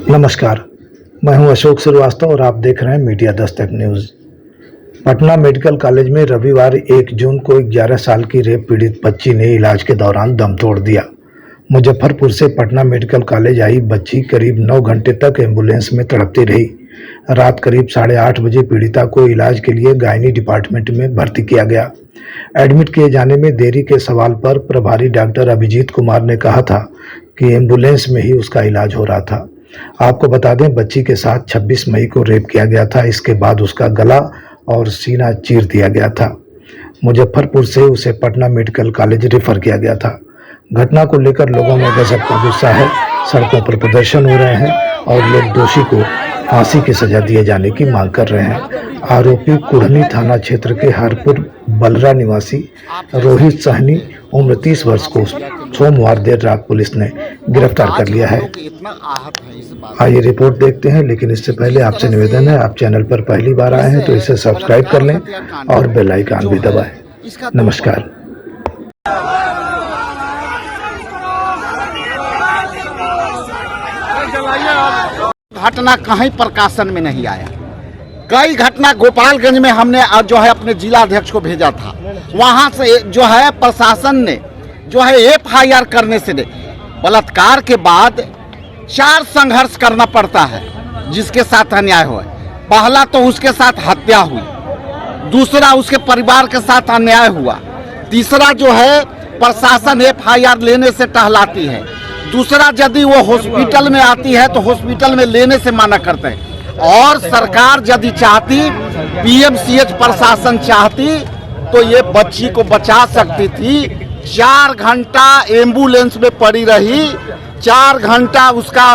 नमस्कार, मैं हूं अशोक श्रीवास्तव और आप देख रहे हैं media Dastak news. Patna medical college में रविवार 1 जून को 11 साल की रेप पीड़ित बच्ची ने इलाज के दौरान दम तोड़ दिया। मुजफ्फरपुर से पटना मेडिकल कॉलेज आई बच्ची करीब 9 घंटे तक एम्बुलेंस में तड़पती रही। रात करीब 8:30 बजे पीड़िता को इलाज के लिए गायनी डिपार्टमेंट में भर्ती किया गया। एडमिट किए जाने में देरी के सवाल पर प्रभारी डॉक्टर अभिजीत कुमार ने कहा था कि एम्बुलेंस में ही उसका इलाज हो रहा था। आपको बता दें, बच्ची के साथ 26 मई को रेप किया गया था। इसके बाद उसका गला और सीना चीर दिया गया था। मुजफ्फरपुर से उसे पटना मेडिकल कॉलेज रेफर किया गया था। घटना को लेकर लोगों में गजब का गुस्सा है। सड़कों पर प्रदर्शन हो रहे हैं और लोग दोषी को फांसी की सजा दिए जाने की मांग कर रहे हैं। आरोपी कुढ़नी थाना क्षेत्र के हरपुर बलरा निवासी रोहित सहनी उम्र 30 वर्ष को सोमवार देर रात पुलिस ने गिरफ्तार कर लिया है। आइए रिपोर्ट देखते हैं, लेकिन इससे पहले आपसे निवेदन है, आप चैनल पर पहली बार आए हैं तो इसे सब्सक्राइब कर लें और बेल आइकन भी दबाएं। नमस्कार। घटना कहीं प्रकाशन में नहीं आया। कई घटना गोपालगंज में हमने जो है अपने जिला अध्यक्ष को भेजा था, वहां से जो है प्रशासन ने जो है FIR करने से बलात्कार के बाद 4 संघर्ष करना पड़ता है जिसके साथ अन्याय हुआ। पहला तो उसके साथ हत्या हुई, दूसरा उसके परिवार के साथ अन्याय हुआ, तीसरा जो है प्रशासन FIR लेने से टहलाती है, दूसरा यदि वो हॉस्पिटल में आती है तो हॉस्पिटल में लेने से मना करते हैं। और सरकार यदि चाहती, PMCH प्रशासन चाहती तो ये बच्ची को बचा सकती थी। 4 घंटा एम्बुलेंस में पड़ी रही, 4 घंटा उसका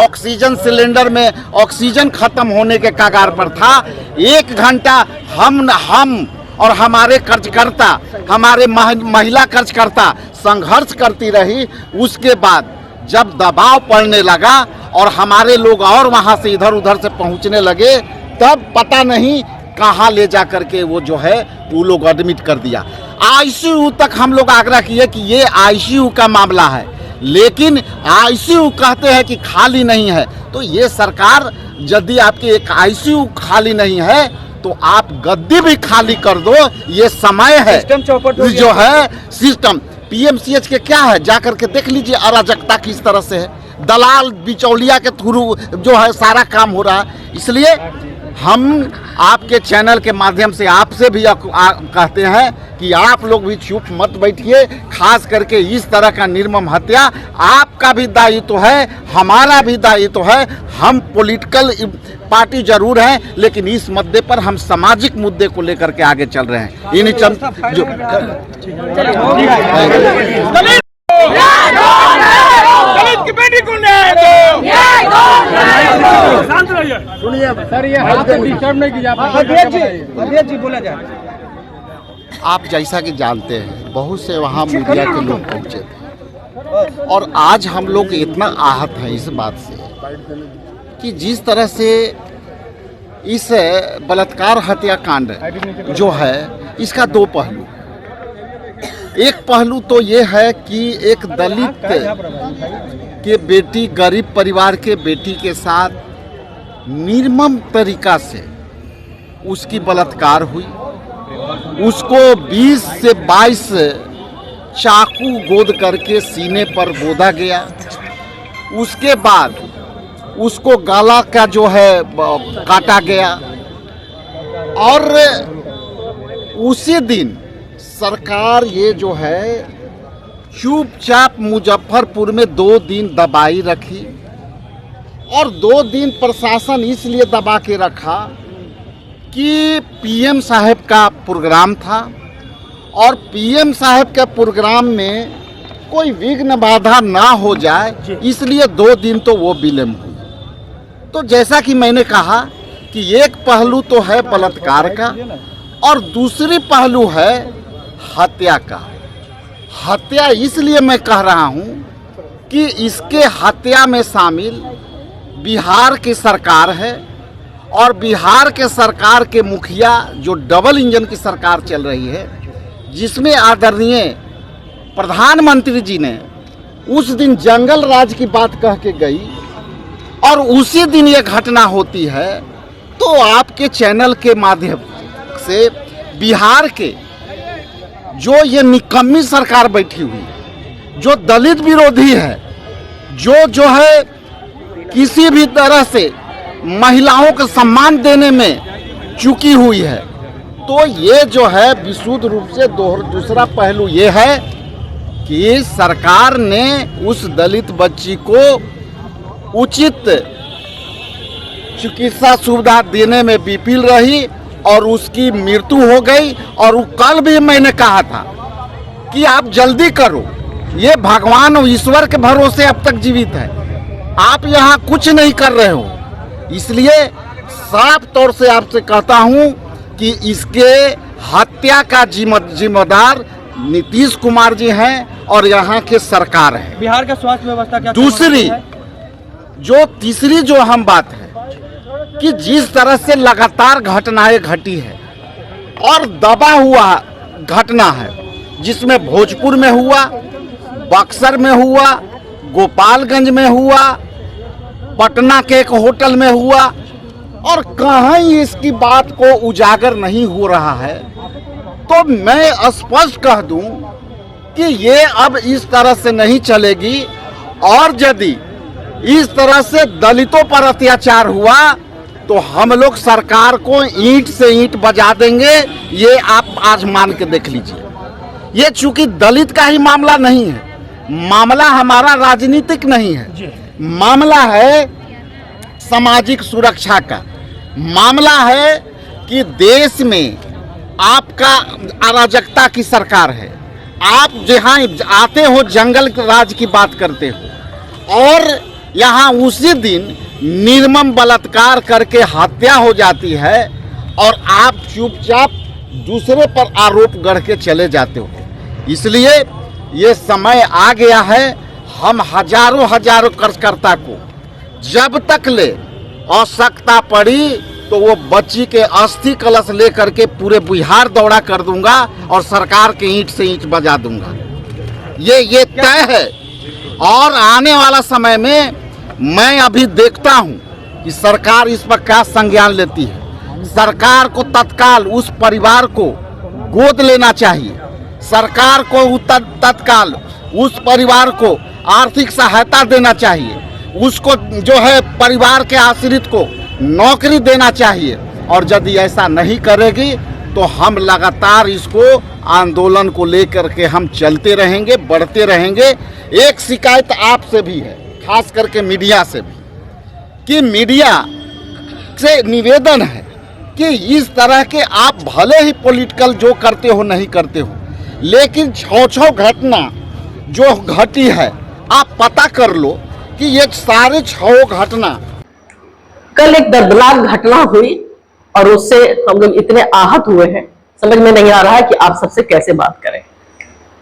ऑक्सीजन सिलेंडर में ऑक्सीजन खत्म होने के कगार पर था। 1 घंटा हम और हमारे कार्यकर्ता, हमारे महिला कार्यकर्ता संघर्ष करती रही। उसके बाद जब दबाव पड़ने लगा और हमारे लोग और वहां से इधर उधर से पहुंचने लगे, तब पता नहीं कहां ले जा करके वो जो है वो लोग एडमिट कर दिया। ICU तक हम लोग आग्रह किए कि ये ICU का मामला है, लेकिन ICU कहते हैं कि खाली नहीं है। तो ये सरकार, यदि आपकी एक ICU खाली नहीं है तो आप गद्दी भी खाली कर दो। ये समय है जो है सिस्टम PMCH के क्या है, जाकर के देख लीजिए अराजकता किस तरह से है। दलाल बिचौलिया के थ्रू जो है सारा काम हो रहा है। इसलिए हम आपके चैनल के माध्यम से आपसे भी कहते हैं कि आप लोग भी चुप मत बैठिए। खास करके इस तरह का निर्मम हत्या आपका भी दायित्व है, हमारा भी दायित्व है। हम पॉलिटिकल पार्टी जरूर हैं, लेकिन इस मुद्दे पर हम सामाजिक मुद्दे को लेकर के आगे चल रहे हैं। इन जो की बेटी को न्याय दो। सुनिए सर, ये हाथ को डिस्टर्ब नहीं कीजिए। अध्यक्ष जी बोला जाए। आप जैसा कि जानते हैं, बहुत से वहाँ मीडिया के लोग पहुँचे थे और आज हम लोग इतना आहत हैं इस बात से कि जिस तरह से इस बलात्कार हत्याकांड जो है इसका 2 पहलू। एक पहलू तो ये है कि एक दलित के बेटी, गरीब परिवार के बेटी के साथ निर्मम तरीका से उसकी बलात्कार हुई। उसको 20 से 22 चाकू गोद करके सीने पर गोदा गया। उसके बाद उसको गला का जो है काटा गया और उसी दिन सरकार ये जो है चुपचाप मुजफ्फरपुर में 2 दिन दबाई रखी। और 2 दिन प्रशासन इसलिए दबा के रखा कि PM साहब का प्रोग्राम था और PM साहब के प्रोग्राम में कोई विघ्न बाधा ना हो जाए, इसलिए 2 दिन तो वो विलम्ब हुई। तो जैसा कि मैंने कहा कि एक पहलू तो है बलात्कार का और दूसरी पहलू है हत्या का। हत्या इसलिए मैं कह रहा हूं कि इसके हत्या में शामिल बिहार की सरकार है और बिहार के सरकार के मुखिया जो डबल इंजन की सरकार चल रही है, जिसमें आदरणीय प्रधानमंत्री जी ने उस दिन जंगल राज की बात कह के गई और उसी दिन ये घटना होती है, तो आपके चैनल के माध्यम से बिहार के जो ये निकम्मी सरकार बैठी हुई है, जो दलित विरोधी है, जो है किसी भी तरह से महिलाओं को सम्मान देने में चूकी हुई है, तो ये जो है विशुद्ध रूप से दूसरा पहलू ये है कि सरकार ने उस दलित बच्ची को उचित चिकित्सा सुविधा देने में विफल रही और उसकी मृत्यु हो गई। और कल भी मैंने कहा था कि आप जल्दी करो, ये भगवान और ईश्वर के भरोसे अब तक जीवित है, आप यहाँ कुछ नहीं कर रहे हो। इसलिए साफ तौर से आपसे कहता हूँ कि इसके हत्या का जिम्मेदार नीतीश कुमार जी हैं और यहाँ के सरकार है। बिहार का स्वास्थ्य व्यवस्था क्या तीसरी जो हम बात है कि जिस तरह से लगातार घटनाएं घटी है और दबा हुआ घटना है, जिसमें भोजपुर में हुआ, बक्सर में हुआ, गोपालगंज में हुआ, पटना के एक होटल में हुआ, और कहीं इसकी बात को उजागर नहीं हो रहा है, तो मैं स्पष्ट कह दूं कि ये अब इस तरह से नहीं चलेगी। और यदि इस तरह से दलितों पर अत्याचार हुआ तो हम लोग सरकार को ईंट से ईंट बजा देंगे, ये आप आज मान के देख लीजिए। ये चूंकि दलित का ही मामला नहीं है, मामला हमारा राजनीतिक नहीं है, मामला है सामाजिक सुरक्षा का, मामला है कि देश में आपका अराजकता की सरकार है, आप जहाँ आते हो जंगल राज की बात करते हो और यहाँ उसी दिन निर्मम बलात्कार करके हत्या हो जाती है और आप चुपचाप दूसरे पर आरोप गढ़ के चले जाते हो। इसलिए ये समय आ गया है, हम हजारों कार्यकर्ता को जब तक ले आवश्यकता पड़ी तो वो बच्ची के अस्थि कलश लेकर के पूरे बिहार दौड़ा कर दूंगा और सरकार के ईंट से ईंट बजा दूंगा। ये तय है। और आने वाला समय में मैं अभी देखता हूं कि सरकार इस पर क्या संज्ञान लेती है। सरकार को तत्काल उस परिवार को गोद लेना चाहिए, सरकार को तत्काल उस परिवार को आर्थिक सहायता देना चाहिए, उसको जो है परिवार के आश्रित को नौकरी देना चाहिए। और यदि ऐसा नहीं करेगी तो हम लगातार इसको आंदोलन को लेकर के हम चलते रहेंगे, बढ़ते रहेंगे। एक शिकायत आपसे भी है, खास करके मीडिया से भी, कि मीडिया से निवेदन है कि इस तरह के आप भले ही पॉलिटिकल जो करते हो नहीं करते हो, लेकिन छौ घटना जो घटी है आप पता कर लो कि ये सारे 6 घटना। कल एक दर्दनाक घटना हुई और उससे हम लोग इतने आहत हुए हैं, समझ में नहीं आ रहा है कि आप सबसे कैसे बात करें।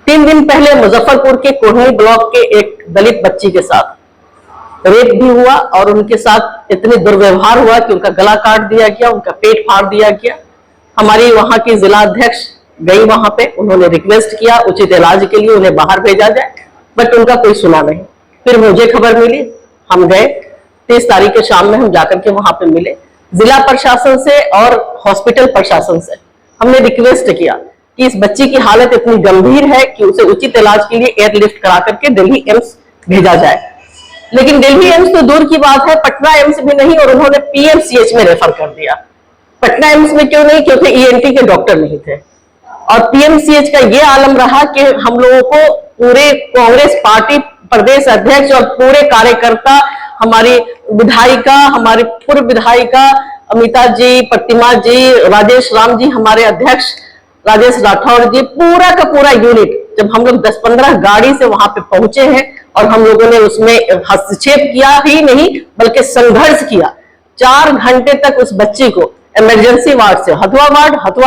3 दिन पहले मुजफ्फरपुर के कोढ़नी ब्लॉक के एक दलित बच्ची के साथ रेप भी हुआ और उनके साथ इतने दुर्व्यवहार हुआ कि उनका गला काट दिया गया, उनका पेट फाड़ दिया गया। हमारी वहां की जिला अध्यक्ष गई वहां पे, उन्होंने रिक्वेस्ट किया उचित इलाज के लिए उन्हें बाहर भेजा जाए, बट उनका कोई सुना नहीं। फिर मुझे खबर मिली, हम गए 30 तारीख के शाम में हम जाकर के वहां पे मिले। जिला प्रशासन से और हॉस्पिटल प्रशासन से हमने रिक्वेस्ट किया कि इस बच्ची की हालत इतनी गंभीर है कि उसे उचित इलाज के लिए एयरलिफ्ट करा करके दिल्ली एम्स भेजा जाए। लेकिन दिल्ली एम्स तो दूर की बात है, पटना एम्स भी नहीं, और उन्होंने पीएमसीएच में रेफर कर दिया। पटना एम्स में क्यों नहीं? क्योंकि ईएनटी के डॉक्टर नहीं थे। और पीएमसीएच का ये आलम रहा कि हम लोगों को पूरे कांग्रेस पार्टी प्रदेश अध्यक्ष और पूरे कार्यकर्ता, हमारी विधायिका, हमारी पूर्व विधायिका अमिता जी, प्रतिमा जी, राजेश राम जी, हमारे अध्यक्ष राजेश राठौर जी, पूरा का पूरा यूनिट, जब हम लोग 10-15 गाड़ी से वहां पे पहुंचे हैं और हम लोगों ने उसमें हस्तक्षेप किया ही नहीं बल्कि संघर्ष किया। 4 घंटे तक उस बच्ची को इमरजेंसी वार्ड से हथुआ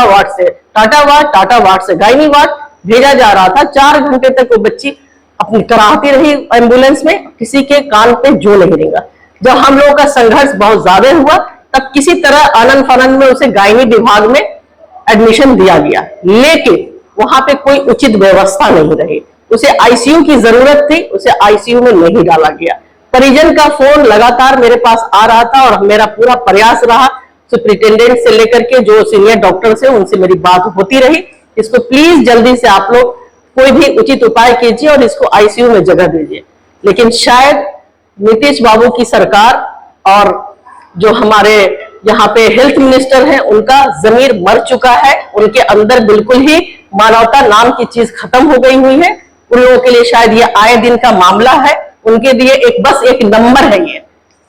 वार्ड से टाटा वार्ड से गायनी वार्ड भेजा जा रहा था। 4 घंटे तक वो बच्ची अपनी कराहती रही एम्बुलेंस में, किसी के कान पे जो नहीं रेंगा। जब हम लोगों का संघर्ष बहुत ज्यादा हुआ तब किसी तरह आनंद फानंद में उसे गायनी विभाग में एडमिशन दिया गया, लेकिन वहां पे कोई उचित व्यवस्था नहीं रही। उसे आईसीयू की जरूरत थी, उसे आईसीयू में नहीं डाला गया। परिजन का फोन लगातार मेरे पास आ रहा था और मेरा पूरा प्रयास रहा, सुप्रिंटेंडेंट से लेकर के जो सीनियर डॉक्टर से उनसे मेरी बात होती रही। इसको प्लीज जल्दी से आप लोग कोई भी उचित उपाय कीजिए और इसको आईसीयू में जगह दीजिए। लेकिन शायद नीतीश बाबू की सरकार और जो हमारे यहाँ पे हेल्थ मिनिस्टर है उनका जमीर मर चुका है, उनके अंदर बिल्कुल ही मानवता नाम की चीज खत्म हो गई हुई है। उन लोगों के लिए शायद ये आए दिन का मामला है, उनके लिए बस एक नंबर है, ये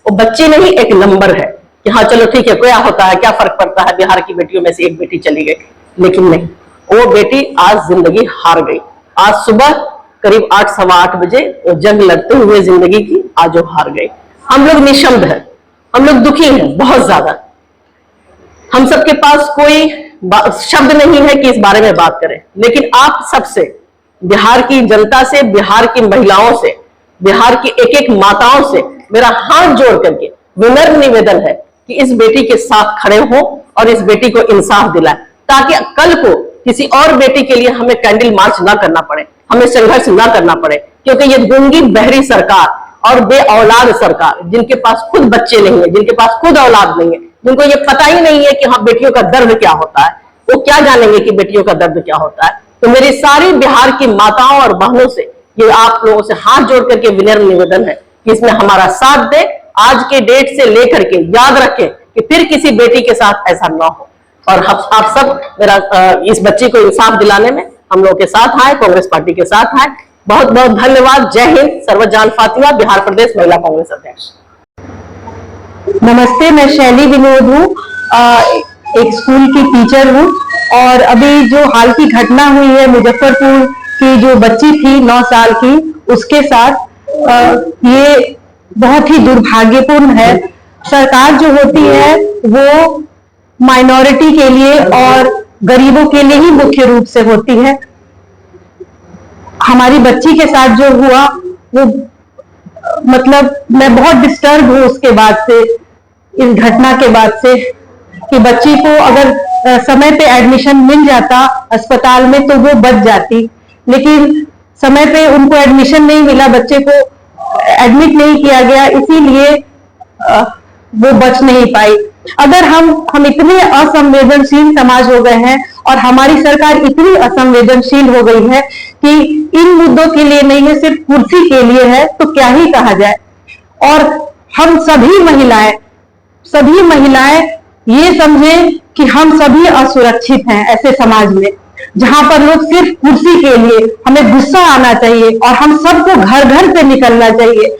वो बच्ची नहीं एक नंबर है कि हाँ चलो ठीक है क्या होता है, क्या फर्क पड़ता है, बिहार की बेटियों में से एक बेटी चली गई। लेकिन नहीं, वो बेटी आज जिंदगी हार गई। आज सुबह करीब 8 सवा 8 बजे वो जंग लड़ते हुए जिंदगी की आज वो हार गई। हम लोग निशब्द हैं, हम लोग दुखी हैं बहुत ज्यादा। हम सबके पास कोई शब्द नहीं है कि इस बारे में बात करें, लेकिन आप सबसे, बिहार की जनता से, बिहार की महिलाओं से, बिहार की एक एक माताओं से मेरा हाथ जोड़ करके विनम्र निवेदन है कि इस बेटी के साथ खड़े हो और इस बेटी को इंसाफ दिलाएं, ताकि कल को किसी और बेटी के लिए हमें कैंडल मार्च ना करना पड़े, हमें संघर्ष ना करना पड़े। क्योंकि ये गूंगी बहरी सरकार और बे औलाद सरकार, जिनके पास खुद बच्चे नहीं है, जिनके पास खुद औलाद नहीं है, जिनको ये पता ही नहीं है कि हाँ बेटियों का दर्द क्या होता है, वो क्या जानेंगे कि बेटियों का दर्द क्या होता है। तो मेरी सारी बिहार की माताओं और बहनों से ये आप लोगों से हाथ जोड़ करके विनम्र निवेदन है कि इसमें हमारा साथ दे। आज के डेट से लेकर के याद रखें कि फिर किसी बेटी के साथ ऐसा ना हो। और आप सब मेरा इस बच्ची को इंसाफ दिलाने में हम लोगों के साथ आए, कांग्रेस पार्टी के साथ आए। बहुत बहुत धन्यवाद। जय हिंद। सर्वजान फातिमा, बिहार प्रदेश महिला कांग्रेस अध्यक्ष। नमस्ते, मैं शैली विनोद हूँ, एक स्कूल की टीचर हूँ। और अभी जो हाल की घटना हुई है मुजफ्फरपुर की, जो बच्ची थी 9 साल की, उसके साथ ये बहुत ही दुर्भाग्यपूर्ण है। सरकार जो होती है वो माइनॉरिटी के लिए और गरीबों के लिए ही मुख्य रूप से होती है। हमारी बच्ची के साथ जो हुआ वो मतलब मैं बहुत डिस्टर्ब हूँ उसके बाद से, इस घटना के बाद से, कि बच्ची को अगर समय पे एडमिशन मिल जाता अस्पताल में तो वो बच जाती, लेकिन समय पे उनको एडमिशन नहीं मिला, बच्चे को एडमिट नहीं किया गया, इसीलिए वो बच नहीं पाई। अगर हम इतने असंवेदनशील समाज हो गए हैं और हमारी सरकार इतनी असंवेदनशील हो गई है कि इन मुद्दों के लिए नहीं है, सिर्फ कुर्सी के लिए है, तो क्या ही कहा जाए। और हम सभी महिलाएं ये समझें कि हम सभी असुरक्षित हैं ऐसे समाज में, जहां पर लोग सिर्फ कुर्सी के लिए, हमें गुस्सा आना चाहिए और हम सबको घर घर से निकलना चाहिए।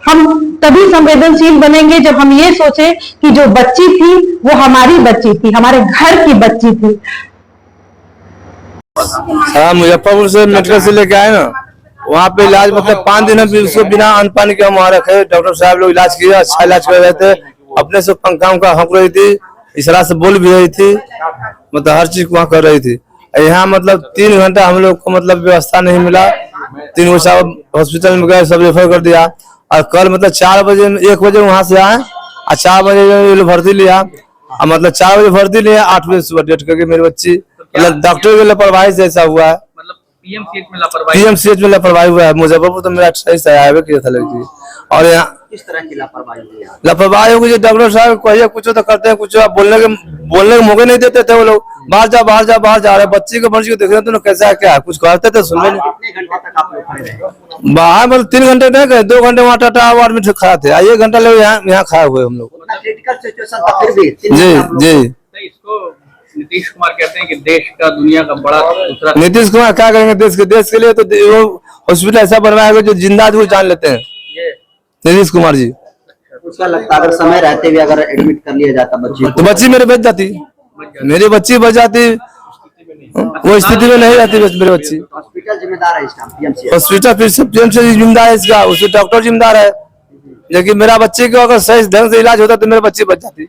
हम तभी संवेदनशील बनेंगे जब हम ये सोचें कि जो बच्ची थी वो हमारी बच्ची थी, हमारे घर की बच्ची थी। हाँ, मुजफ्फरपुर से मेडिकल से लेके आए ना, वहाँ पे इलाज मतलब 5 दिन भी उसको बिना अन्न पानी के हम वहाँ रखे। डॉक्टर साहब लोग इलाज किया, अच्छा इलाज कर रहे थे, अपने से पंखा उनका हक रही थी, इशारा से बोल भी रही थी, मतलब हर चीज वहाँ कर रही थी। यहाँ मतलब 3 घंटा हम लोग को मतलब व्यवस्था नहीं मिला। 3 बजे साहब हॉस्पिटल में गए, सब रेफर कर दिया। और कल मतलब 4 बजे 1 बजे वहाँ से आए और 4 बजे भर्ती लिया, और मतलब 4 बजे भर्ती लिया, 8 बजे सुबह डेट करके मेरी बच्ची, मतलब डॉक्टर की लापरवाही से ऐसा हुआ है। मतलब पीएमसीएच में लापरवाही हुआ है। मुजफ्फरपुर तो मेरा सही से आया किया था लड़की। और यहाँ किस तरह की लापरवाही होगी, जो डॉक्टर साहब कहिए कुछ तो करते हैं, कुछ बोलने के मौके नहीं देते थे वो लोग। बाहर जा रहे बच्ची को मर्जी को देख रहे थे, कैसा क्या है, कुछ करते थे सुन नहीं। कितने घंटे तक आप लोग खड़े रहे? बाहर मतलब 3 घंटे नहीं गए, 2 घंटे वहाँ टाटा वार्ड में खड़ा थे, 1 घंटा लोग यहाँ खड़ा हुए हम लोग। क्रिटिकल सिचुएशन था फिर भी जी। इसको नीतीश कुमार कहते हैं कि देश का, दुनिया का बड़ा दूसरा। नीतीश कुमार क्या करेंगे देश के लिए? तो वो हॉस्पिटल ऐसा बनवाएगा जो जिंदा वो जान लेते हैं, नीतीश कुमार जी। उसका लगता है अगर समय रहते हुए अगर एडमिट कर लिया जाता बच्ची तो बच्ची मेरे बच जाती, मेरी बच्ची बच जाती, वो स्थिति में नहीं रहती मेरी बच्ची। हॉस्पिटल जिम्मेदार है इसका, पीएमसी हॉस्पिटल पीएमसी जिम्मेदार है इसका, उसके डॉक्टर जिम्मेदार है। लेकिन मेरा बच्चे को अगर सही ढंग से इलाज होता तो मेरी बच्ची बच जाती।